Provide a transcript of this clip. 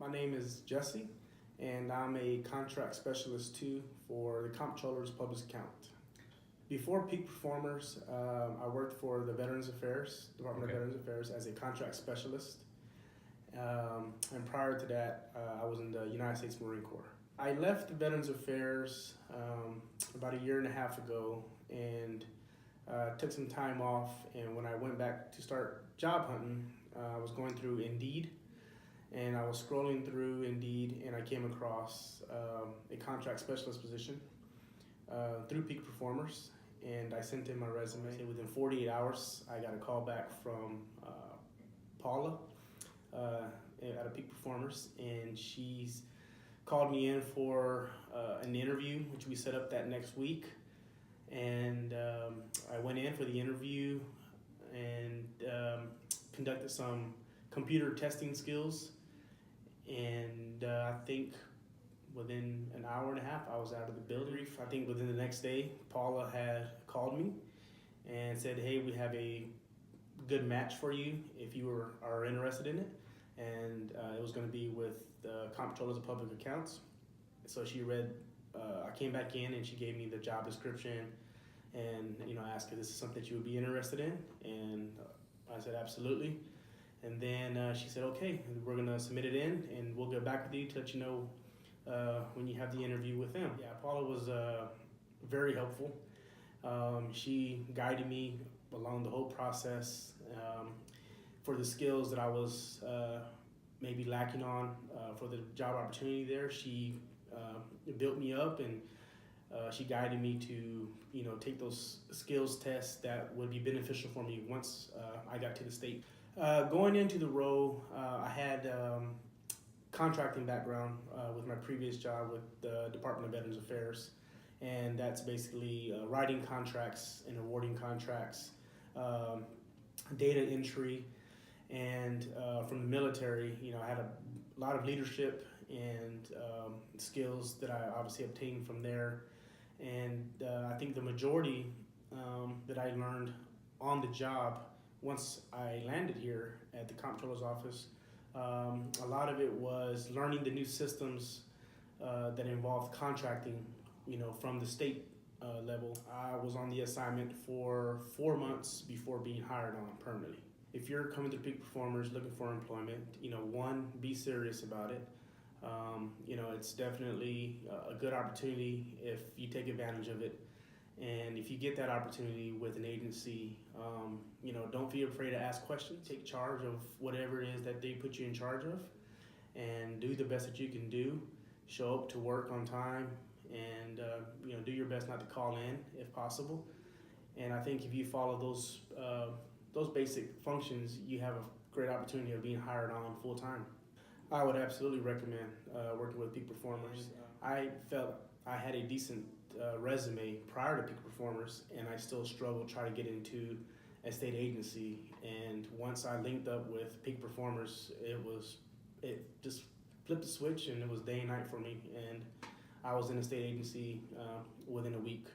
My name is Jesse, and I'm a contract specialist too for the Comptroller's public account. Before Peak Performers, I worked for the Veterans Affairs, Department of Veterans Affairs as a contract specialist. And prior to that, I was in the United States Marine Corps. I left the Veterans Affairs about a year and a half ago and took some time off. And when I went back to start job hunting, I was going through Indeed. And I was scrolling through Indeed, and I came across a contract specialist position through Peak Performers, and I sent in my resume. Within 48 hours, I got a call back from Paula at a Peak Performers, and she's called me in for an interview, which we set up that next week. And I went in for the interview and conducted some computer testing skills. And I think within an hour and a half, I was out of the building. I think within the next day, Paula had called me and said, hey, we have a good match for you if you are interested in it. And it was going to be with the Comptroller of Public Accounts. So she read, I came back in and she gave me the job description and asked if this is something that you would be interested in. And I said, absolutely. And then she said, okay, we're going to submit it in, and we'll get back with you to let you know when you have the interview with them. Yeah, Paula was very helpful. She guided me along the whole process for the skills that I was maybe lacking on for the job opportunity there. She built me up, and she guided me to take those skills tests that would be beneficial for me once I got to the state. Going into the role, I had contracting background with my previous job with the Department of Veterans Affairs, and that's basically writing contracts and awarding contracts, data entry, and from the military, I had a lot of leadership and skills that I obviously obtained from there, and I think the majority that I learned on the job once I landed here at the Comptroller's office, a lot of it was learning the new systems that involved contracting, from the state level. I was on the assignment for 4 months before being hired on permanently. If you're coming to Peak Performers looking for employment, one, be serious about it. It's definitely a good opportunity if you take advantage of it. And if you get that opportunity with an agency, don't be afraid to ask questions. Take charge of whatever it is that they put you in charge of, and do the best that you can do. Show up to work on time, and do your best not to call in if possible. And I think if you follow those basic functions, you have a great opportunity of being hired on full time. I would absolutely recommend working with Peak Performers. I felt I had a decent resume prior to Peak Performers, and I still struggled trying to get into a state agency. And once I linked up with Peak Performers, it just flipped the switch, and it was day and night for me. And I was in a state agency within a week.